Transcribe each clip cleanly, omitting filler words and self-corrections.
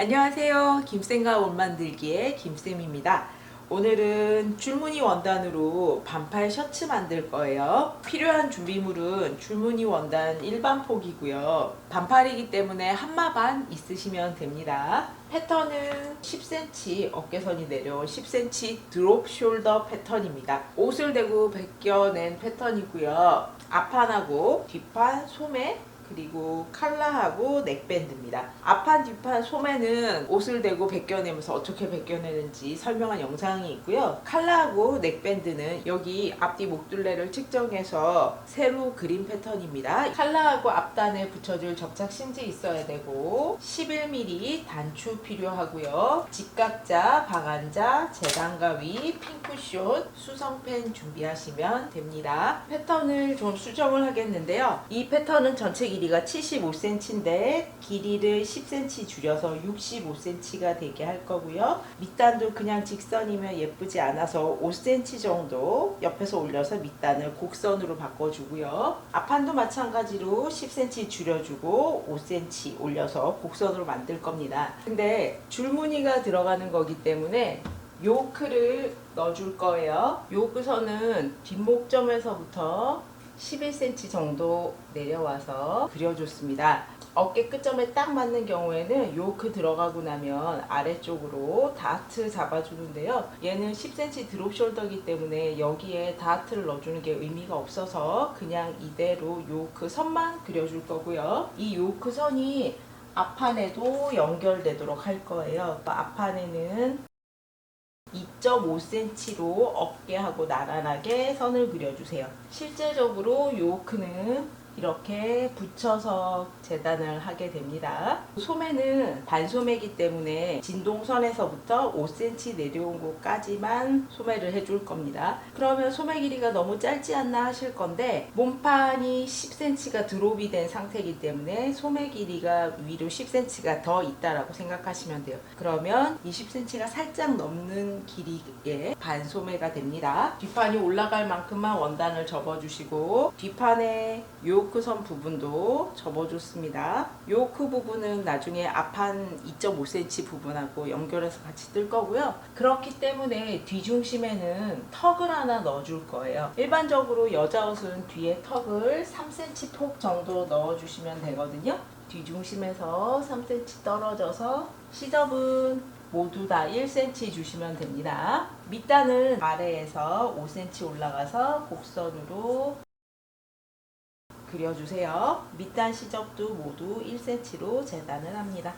안녕하세요. 김쌤과 옷 만들기의 김쌤입니다. 오늘은 줄무늬 원단으로 반팔 셔츠 만들 거예요. 필요한 준비물은 줄무늬 원단 일반 폭이고요. 반팔이기 때문에 한마 반 있으시면 됩니다. 패턴은 10cm 어깨선이 내려온 10cm 드롭 숄더 패턴입니다. 옷을 대고 벗겨낸 패턴이고요. 앞판하고 뒷판 소매 그리고 칼라하고 넥밴드입니다. 앞판 뒷판 소매는 옷을 대고 벗겨내면서 어떻게 벗겨내는지 설명한 영상이 있고요. 칼라하고 넥밴드는 여기 앞뒤 목둘레를 측정해서 새로 그린 패턴입니다. 칼라하고 앞단에 붙여줄 접착 심지 있어야 되고 11mm 단추 필요하고요. 직각자, 방한자, 재단가위, 핑크숏, 수성펜 준비하시면 됩니다. 패턴을 좀 수정을 하겠는데요. 이 패턴은 전체 길이가 75cm인데 길이를 10cm 줄여서 65cm가 되게 할 거고요. 밑단도 그냥 직선이면 예쁘지 않아서 5cm 정도 옆에서 올려서 밑단을 곡선으로 바꿔주고요. 앞판도 마찬가지로 10cm 줄여주고 5cm 올려서 곡선으로 만들 겁니다. 근데 줄무늬가 들어가는 거기 때문에 요크를 넣어줄 거예요. 요크선은 뒷목점에서부터 11cm 정도 내려와서 그려줬습니다. 어깨 끝점에 딱 맞는 경우에는 요크 들어가고 나면 아래쪽으로 다트 잡아주는데요. 얘는 10cm 드롭 숄더이기 때문에 여기에 다트를 넣어주는 게 의미가 없어서 그냥 이대로 요크 선만 그려줄 거고요. 이 요크 선이 앞판에도 연결되도록 할 거예요. 앞판에는 2.5cm로 어깨하고 나란하게 선을 그려주세요. 실제적으로 요크는 이렇게 붙여서 재단을 하게 됩니다. 소매는 반소매이기 때문에 진동선에서부터 5cm 내려온 곳까지만 소매를 해줄 겁니다. 그러면 소매 길이가 너무 짧지 않나 하실 건데 몸판이 10cm가 드롭이 된 상태이기 때문에 소매 길이가 위로 10cm가 더 있다라고 생각하시면 돼요. 그러면 20cm가 살짝 넘는 길이의 반소매가 됩니다. 뒷판이 올라갈 만큼만 원단을 접어주시고 뒷판에 요크선 부분도 접어줬습니다. 요크 부분은 나중에 앞판 2.5cm 부분하고 연결해서 같이 뜰 거고요. 그렇기 때문에 뒤중심에는 턱을 하나 넣어줄 거예요. 일반적으로 여자 옷은 뒤에 턱을 3cm 폭 정도 넣어주시면 되거든요. 뒤중심에서 3cm 떨어져서 시접은 모두 다 1cm 주시면 됩니다. 밑단은 아래에서 5cm 올라가서 곡선으로 그려주세요. 밑단 시접도 모두 1cm로 재단을 합니다.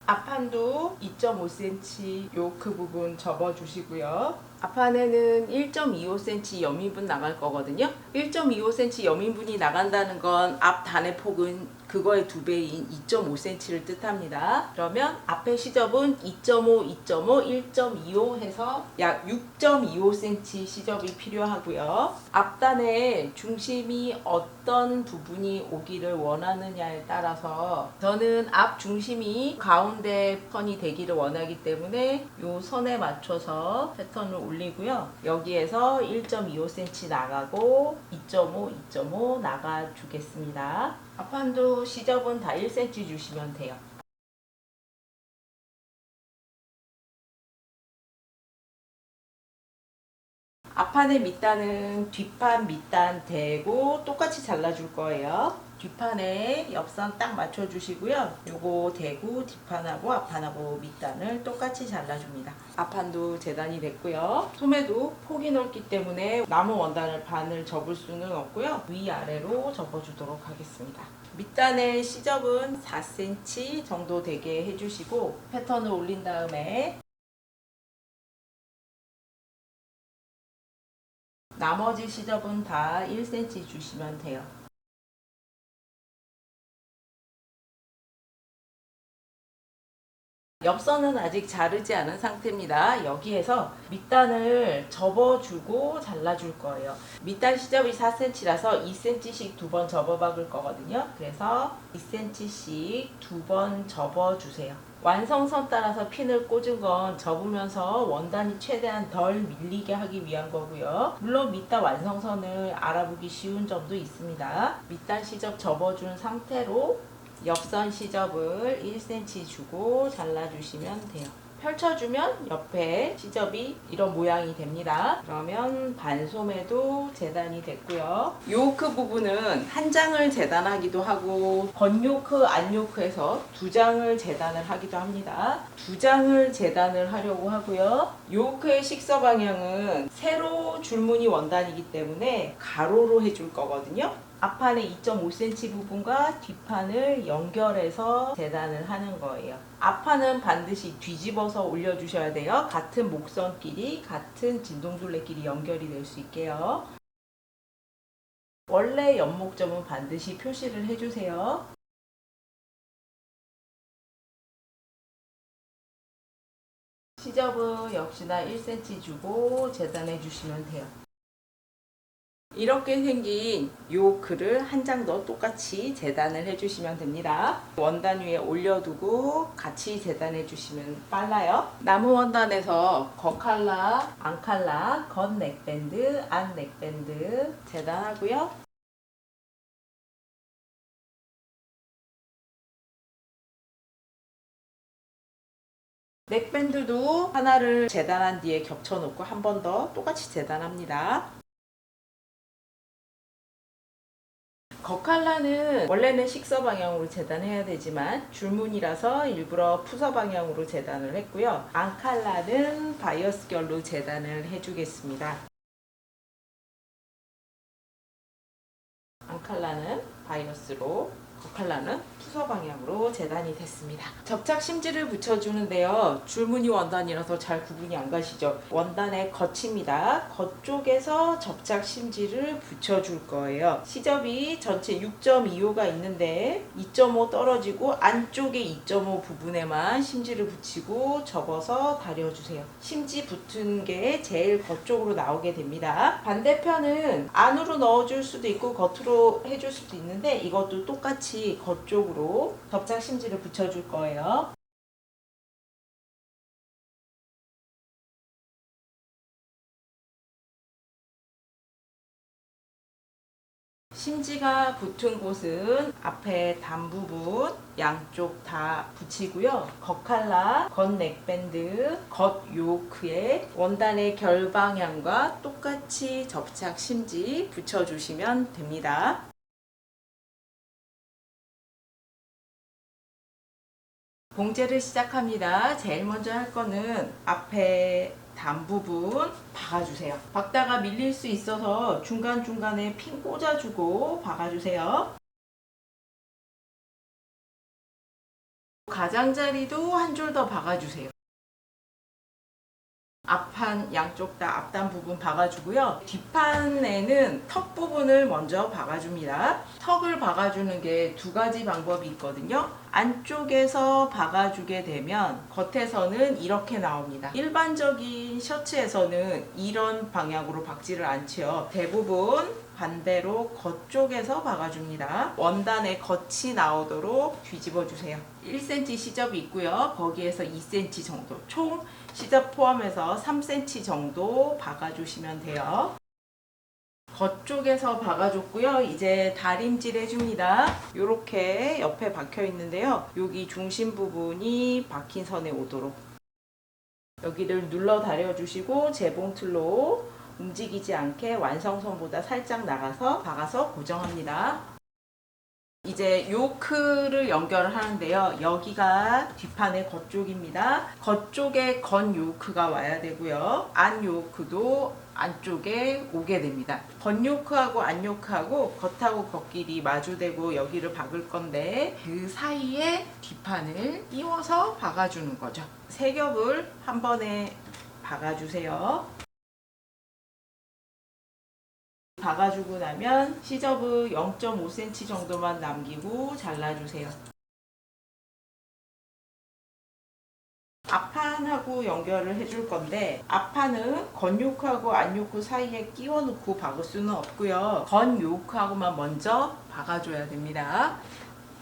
앞판도 2.5cm 요크 부분 접어주시고요. 앞판에는 1.25cm 여민분 나갈 거거든요. 1.25cm 여민분이 나간다는 건 앞단의 폭은 그거의 2배인 2.5cm를 뜻합니다. 그러면 앞에 시접은 2.5, 2.5, 1.25 해서 약 6.25cm 시접이 필요하고요. 앞단의 중심이 어떤 부분이 오기를 원하느냐에 따라서 저는 앞 중심이 가운데 선이 되기를 원하기 때문에 이 선에 맞춰서 패턴을 올리고요. 여기에서 1.25cm 나가고 2.5, 2.5 나가 주겠습니다. 앞판도 시접은 다 1cm 주시면 돼요. 앞판의 밑단은 뒷판 밑단 대고 똑같이 잘라줄 거예요. 뒷판에 옆선 딱 맞춰주시고요. 요거 대고 뒷판하고 앞판하고 밑단을 똑같이 잘라줍니다. 앞판도 재단이 됐고요. 소매도 폭이 넓기 때문에 남은 원단을 반을 접을 수는 없고요. 위아래로 접어주도록 하겠습니다. 밑단의 시접은 4cm 정도 되게 해주시고 패턴을 올린 다음에 나머지 시접은 다 1cm 주시면 돼요. 옆선은 아직 자르지 않은 상태입니다. 여기에서 밑단을 접어주고 잘라줄 거예요. 밑단 시접이 4cm라서 2cm씩 두 번 접어 박을 거거든요. 그래서 2cm씩 두 번 접어주세요. 완성선 따라서 핀을 꽂은 건 접으면서 원단이 최대한 덜 밀리게 하기 위한 거고요. 물론 밑단 완성선을 알아보기 쉬운 점도 있습니다. 밑단 시접 접어준 상태로 옆선 시접을 1cm 주고 잘라주시면 돼요. 펼쳐주면 옆에 시접이 이런 모양이 됩니다. 그러면 반소매도 재단이 됐고요. 요크 부분은 한 장을 재단하기도 하고 겉요크, 안요크에서 두 장을 재단을 하기도 합니다. 두 장을 재단을 하려고 하고요. 요크의 식서 방향은 세로 줄무늬 원단이기 때문에 가로로 해줄 거거든요. 앞판의 2.5cm 부분과 뒷판을 연결해서 재단을 하는 거예요. 앞판은 반드시 뒤집어서 올려주셔야 돼요. 같은 목선끼리, 같은 진동둘레끼리 연결이 될 수 있게요. 원래 연목점은 반드시 표시를 해주세요. 시접은 역시나 1cm 주고 재단해 주시면 돼요. 이렇게 생긴 요크를 한 장 더 똑같이 재단을 해주시면 됩니다. 원단 위에 올려두고 같이 재단해 주시면 빨라요. 나무 원단에서 겉칼라, 안칼라, 겉 넥밴드, 안 넥밴드 재단하고요. 넥밴드도 하나를 재단한 뒤에 겹쳐놓고 한 번 더 똑같이 재단합니다. 겉칼라는 원래는 식서 방향으로 재단해야 되지만 줄무늬라서 일부러 푸서 방향으로 재단을 했고요. 안칼라는 바이어스 결로 재단을 해주겠습니다. 안칼라는 바이어스로, 겉칼라는 푸서 방향으로 재단이 됐습니다. 접착 심지를 붙여주는데요. 줄무늬 원단이라서 잘 구분이 안 가시죠? 원단의 겉입니다. 겉 쪽에서 접착 심지를 붙여줄 거예요. 시접이 전체 6.25가 있는데 2.5 떨어지고 안쪽에 2.5 부분에만 심지를 붙이고 접어서 다려주세요. 심지 붙은 게 제일 겉 쪽으로 나오게 됩니다. 반대편은 안으로 넣어줄 수도 있고 겉으로 해줄 수도 있는데 이것도 똑같이 겉 쪽으로 접착 심지를 붙여줄 거예요. 심지가 붙은 곳은 앞에 단 부분 양쪽 다 붙이고요. 겉칼라, 겉 넥밴드, 겉 요크에 원단의 결 방향과 똑같이 접착 심지 붙여주시면 됩니다. 봉제를 시작합니다. 제일 먼저 할 거는 앞에 단 부분 박아주세요. 박다가 밀릴 수 있어서 중간중간에 핀 꽂아주고 박아주세요. 가장자리도 한 줄 더 박아주세요. 앞판 양쪽 다 앞단 부분 박아주고요. 뒷판에는 턱 부분을 먼저 박아줍니다. 턱을 박아주는 게 두 가지 방법이 있거든요. 안쪽에서 박아주게 되면 겉에서는 이렇게 나옵니다. 일반적인 셔츠에서는 이런 방향으로 박지를 않죠. 대부분 반대로 겉쪽에서 박아줍니다. 원단의 겉이 나오도록 뒤집어 주세요. 1cm 시접이 있고요. 거기에서 2cm 정도, 총 시접 포함해서 3cm 정도 박아주시면 돼요. 겉쪽에서 박아줬고요. 이제 다림질 해줍니다. 이렇게 옆에 박혀 있는데요. 여기 중심 부분이 박힌 선에 오도록 여기를 눌러 다려주시고 재봉틀로 움직이지 않게 완성선보다 살짝 나가서 박아서 고정합니다. 이제 요크를 연결을 하는데요. 여기가 뒷판의 겉쪽입니다. 겉쪽에 겉 요크가 와야 되고요. 안 요크도 안쪽에 오게 됩니다. 겉 요크하고 안 요크하고 겉하고 겉끼리 마주대고 여기를 박을 건데 그 사이에 뒷판을 끼워서 박아주는 거죠. 세 겹을 한 번에 박아주세요. 박아주고 나면 시접을 0.5cm 정도만 남기고 잘라주세요. 앞판하고 연결을 해줄 건데 앞판은 겉 요크하고 안 요크 사이에 끼워 놓고 박을 수는 없고요. 겉 요크하고만 먼저 박아줘야 됩니다.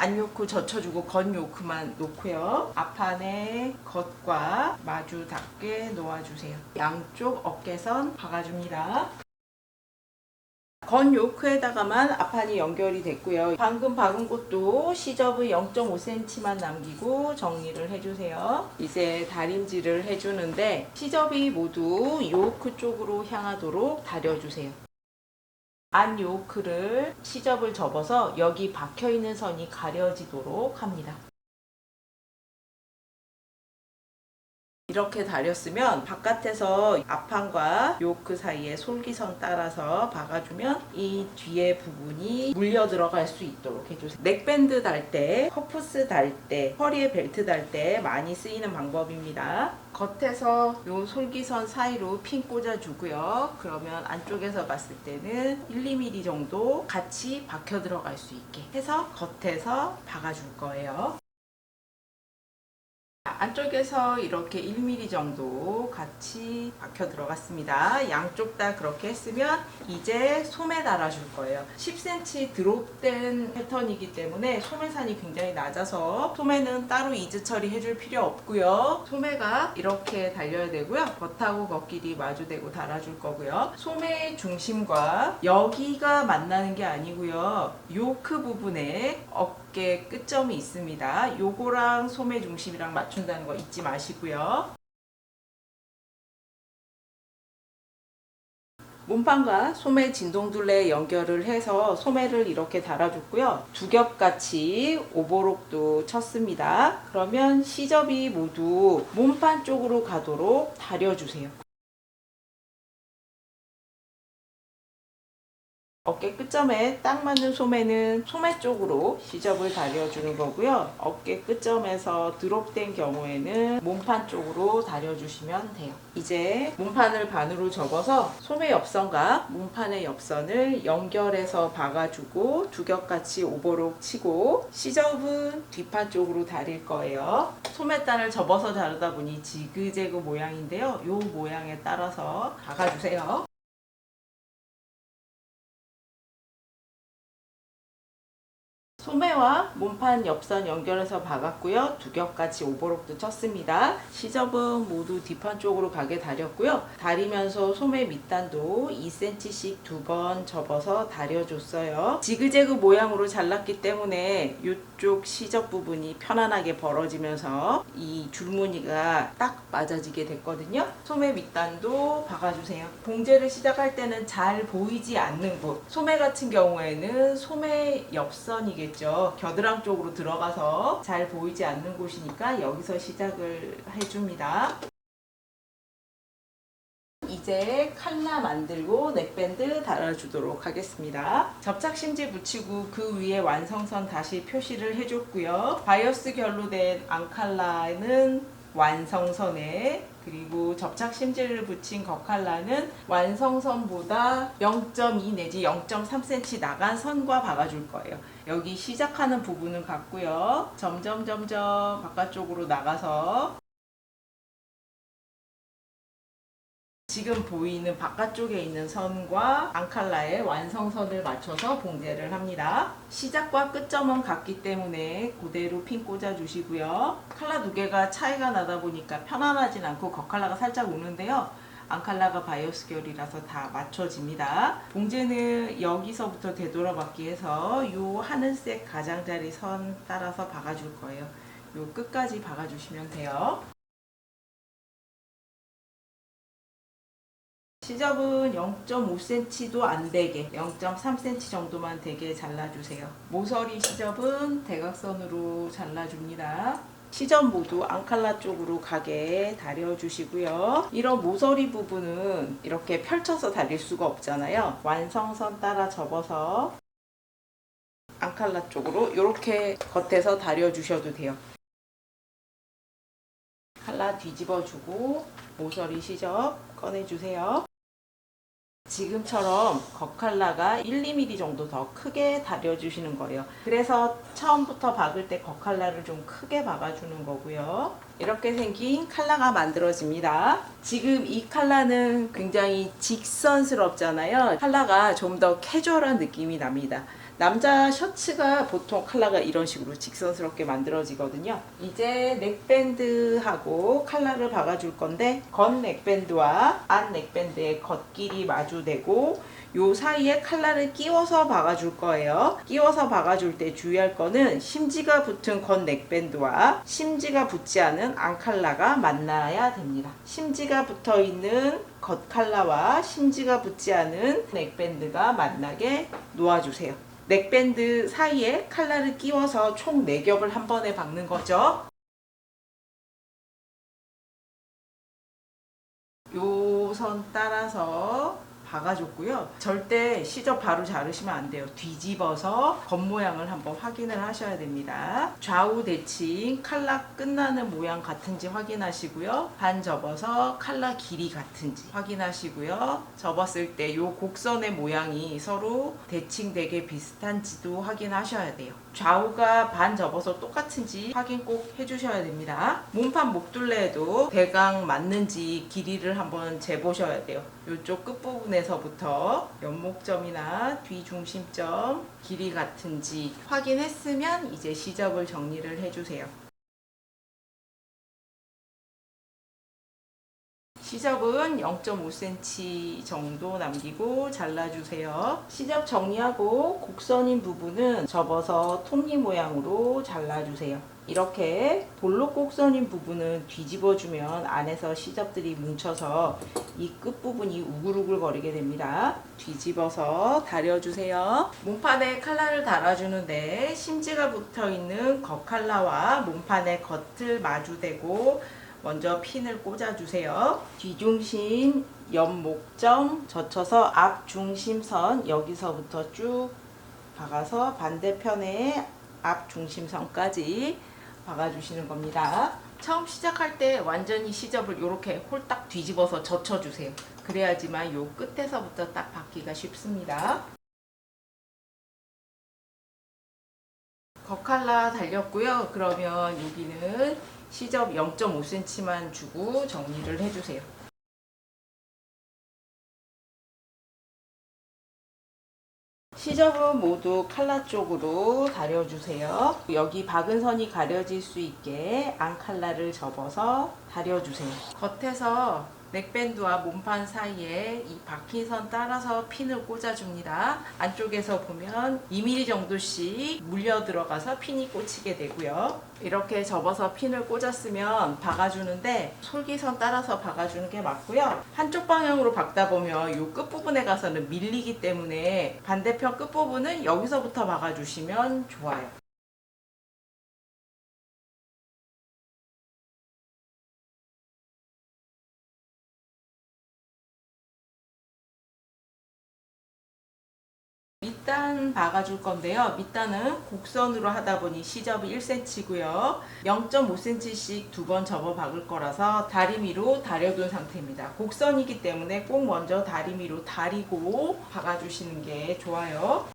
안 요크 젖혀주고 건 요크만 놓고요. 앞판에 겉과 마주 닿게 놓아주세요. 양쪽 어깨선 박아줍니다. 건 요크에다가만 앞판이 연결이 됐고요. 방금 박은 곳도 시접을 0.5cm만 남기고 정리를 해주세요. 이제 다림질을 해주는데 시접이 모두 요크 쪽으로 향하도록 다려주세요. 안 요크를 시접을 접어서 여기 박혀있는 선이 가려지도록 합니다. 이렇게 다렸으면 바깥에서 앞판과 요크 사이에 솔기선 따라서 박아주면 이 뒤에 부분이 물려 들어갈 수 있도록 해주세요. 넥밴드 달 때, 커프스 달 때, 허리에 벨트 달 때 많이 쓰이는 방법입니다. 겉에서 요 솔기선 사이로 핀 꽂아주고요. 그러면 안쪽에서 봤을 때는 1, 2mm 정도 같이 박혀 들어갈 수 있게 해서 겉에서 박아줄 거예요. 안쪽에서 이렇게 1mm 정도 같이 박혀 들어갔습니다. 양쪽 다 그렇게 했으면 이제 소매 달아줄 거예요. 10cm 드롭된 패턴이기 때문에 소매산이 굉장히 낮아서 소매는 따로 이즈 처리 해줄 필요 없고요. 소매가 이렇게 달려야 되고요. 겉하고 겉끼리 마주대고 달아줄 거고요. 소매 중심과 여기가 만나는 게 아니고요. 요크 부분에 어깨 끝점이 있습니다. 요거랑 소매 중심이랑 맞춘다는 거 잊지 마시고요. 몸판과 소매 진동둘레 연결을 해서 소매를 이렇게 달아줬고요. 두 겹같이 오버록도 쳤습니다. 그러면 시접이 모두 몸판 쪽으로 가도록 다려주세요. 어깨 끝점에 딱 맞는 소매는 소매 쪽으로 시접을 다려주는 거고요. 어깨 끝점에서 드롭된 경우에는 몸판 쪽으로 다려주시면 돼요. 이제 몸판을 반으로 접어서 소매 옆선과 몸판의 옆선을 연결해서 박아주고 두 겹같이 오버록 치고 시접은 뒷판 쪽으로 다릴 거예요. 소매단을 접어서 자르다 보니 지그재그 모양인데요. 이 모양에 따라서 박아주세요. 소매와 몸판 옆선 연결해서 박았고요. 두 겹같이 오버록도 쳤습니다. 시접은 모두 뒷판 쪽으로 가게 다렸고요. 다리면서 소매 밑단도 2cm씩 두 번 접어서 다려줬어요. 지그재그 모양으로 잘랐기 때문에 이쪽 시접 부분이 편안하게 벌어지면서 이 줄무늬가 딱 맞아지게 됐거든요. 소매 밑단도 박아주세요. 봉제를 시작할 때는 잘 보이지 않는 곳, 소매 같은 경우에는 소매 옆선이겠죠. 겨드랑 쪽으로 들어가서 잘 보이지 않는 곳이니까 여기서 시작을 해줍니다. 이제 칼라 만들고 넥밴드 달아주도록 하겠습니다. 접착심지 붙이고 그 위에 완성선 다시 표시를 해줬고요. 바이어스 결로 된 앙칼라는 완성선에, 그리고 접착심지를 붙인 겉칼라는 완성선보다 0.2 내지 0.3cm 나간 선과 박아줄 거예요. 여기 시작하는 부분은 같고요. 점점 바깥쪽으로 나가서 지금 보이는 바깥쪽에 있는 선과 앙칼라의 완성선을 맞춰서 봉제를 합니다. 시작과 끝점은 같기 때문에 그대로 핀 꽂아 주시고요. 칼라 두 개가 차이가 나다 보니까 편안하진 않고 겉칼라가 살짝 오는데요. 앙칼라가 바이오스 결이라서 다 맞춰집니다. 봉제는 여기서부터 되돌아박기 해서 이 하늘색 가장자리 선 따라서 박아줄 거예요. 이 끝까지 박아주시면 돼요. 시접은 0.5cm도 안 되게 0.3cm 정도만 되게 잘라주세요. 모서리 시접은 대각선으로 잘라줍니다. 시접 모두 앙칼라 쪽으로 가게 다려주시고요. 이런 모서리 부분은 이렇게 펼쳐서 다릴 수가 없잖아요. 완성선 따라 접어서 앙칼라 쪽으로 이렇게 겉에서 다려주셔도 돼요. 칼라 뒤집어주고 모서리 시접 꺼내주세요. 지금처럼 겉칼라가 1, 2mm 정도 더 크게 다려주시는 거예요. 그래서 처음부터 박을 때 겉칼라를 좀 크게 박아주는 거고요. 이렇게 생긴 컬러가 만들어집니다. 지금 이 컬러는 굉장히 직선스럽잖아요. 컬러가 좀 더 캐주얼한 느낌이 납니다. 남자 셔츠가 보통 컬러가 이런 식으로 직선스럽게 만들어지거든요. 이제 넥밴드하고 컬러를 박아줄 건데, 겉 넥밴드와 안 넥밴드의 겉길이 마주되고 요 사이에 컬러를 끼워서 박아줄 거예요. 끼워서 박아줄 때 주의할 거는 심지가 붙은 겉 넥밴드와 심지가 붙지 않은 안 컬러가 만나야 됩니다. 심지가 붙어 있는 겉 컬러와 심지가 붙지 않은 넥밴드가 만나게 놓아주세요. 넥밴드 사이에 컬러를 끼워서 총 4겹을 한 번에 박는 거죠. 요 선 따라서 박아줬고요. 절대 시접 바로 자르시면 안 돼요. 뒤집어서 겉모양을 한번 확인을 하셔야 됩니다. 좌우 대칭 컬러 끝나는 모양 같은지 확인하시고요. 반 접어서 컬러 길이 같은지 확인하시고요. 접었을 때 요 곡선의 모양이 서로 대칭되게 비슷한지도 확인하셔야 돼요. 좌우가 반 접어서 똑같은지 확인 꼭 해주셔야 됩니다. 몸판 목둘레에도 대강 맞는지 길이를 한번 재보셔야 돼요. 이쪽 끝부분에서부터 연목점이나 뒤중심점 길이 같은지 확인했으면 이제 시접을 정리를 해주세요. 시접은 0.5cm 정도 남기고 잘라주세요. 시접 정리하고 곡선인 부분은 접어서 톱니 모양으로 잘라주세요. 이렇게 볼록 곡선인 부분은 뒤집어주면 안에서 시접들이 뭉쳐서 이 끝부분이 우글우글 거리게 됩니다. 뒤집어서 다려주세요. 몸판에 컬러를 달아주는데 심지가 붙어있는 겉 컬러와 몸판의 겉을 마주대고 먼저 핀을 꽂아주세요. 뒤중심 연목점 젖혀서 앞중심선 여기서부터 쭉 박아서 반대편에 앞중심선까지 박아주시는 겁니다. 처음 시작할 때 완전히 시접을 이렇게 홀딱 뒤집어서 젖혀주세요. 그래야지만 요 끝에서부터 딱 박기가 쉽습니다. 겉칼라 달렸고요. 그러면 여기는 시접 0.5cm만 주고 정리를 해주세요. 시접은 모두 칼라 쪽으로 다려주세요. 여기 박은 선이 가려질 수 있게 안 칼라를 접어서 다려주세요. 겉에서 넥밴드와 몸판 사이에 이 박힌 선 따라서 핀을 꽂아줍니다. 안쪽에서 보면 2mm 정도씩 물려 들어가서 핀이 꽂히게 되고요. 이렇게 접어서 핀을 꽂았으면 박아주는데 솔기선 따라서 박아주는 게 맞고요. 한쪽 방향으로 박다 보면 이 끝부분에 가서는 밀리기 때문에 반대편 끝부분은 여기서부터 박아주시면 좋아요. 밑단 박아줄 건데요. 밑단은 곡선으로 하다 보니 시접이 1cm고요. 0.5cm씩 두 번 접어 박을 거라서 다리미로 다려둔 상태입니다. 곡선이기 때문에 꼭 먼저 다리미로 다리고 박아주시는 게 좋아요.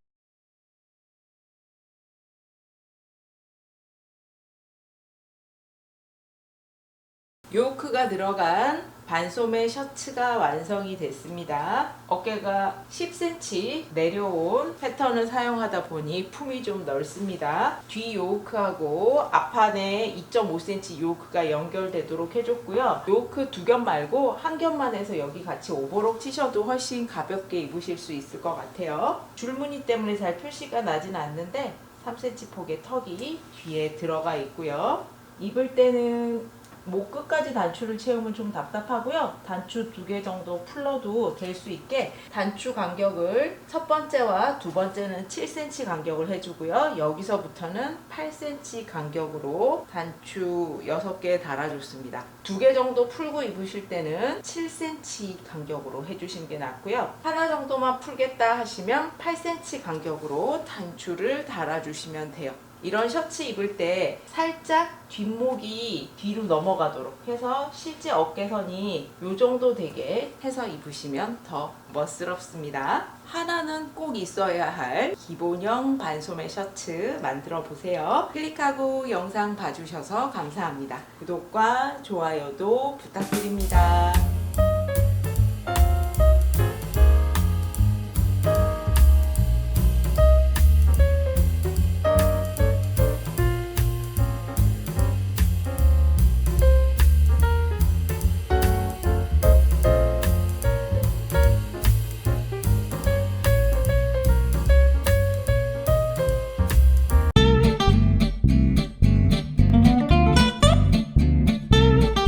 요크가 들어간 반소매 셔츠가 완성이 됐습니다. 어깨가 10cm 내려온 패턴을 사용하다 보니 품이 좀 넓습니다. 뒤 요크하고 앞판에 2.5cm 요크가 연결되도록 해줬고요. 요크 두 겹 말고 한 겹만 해서 여기 같이 오버록 치셔도 훨씬 가볍게 입으실 수 있을 것 같아요. 줄무늬 때문에 잘 표시가 나진 않는데 3cm 폭의 턱이 뒤에 들어가 있고요. 입을 때는 목 끝까지 단추를 채우면 좀 답답하고요. 단추 2개 정도 풀러도 될 수 있게 단추 간격을 첫 번째와 두 번째는 7cm 간격을 해주고요. 여기서부터는 8cm 간격으로 단추 6개 달아줬습니다. 2개 정도 풀고 입으실 때는 7cm 간격으로 해주시는 게 낫고요. 하나 정도만 풀겠다 하시면 8cm 간격으로 단추를 달아주시면 돼요. 이런 셔츠 입을 때 살짝 뒷목이 뒤로 넘어가도록 해서 실제 어깨선이 요 정도 되게 해서 입으시면 더 멋스럽습니다. 하나는 꼭 있어야 할 기본형 반소매 셔츠 만들어 보세요. 클릭하고 영상 봐주셔서 감사합니다. 구독과 좋아요도 부탁드립니다.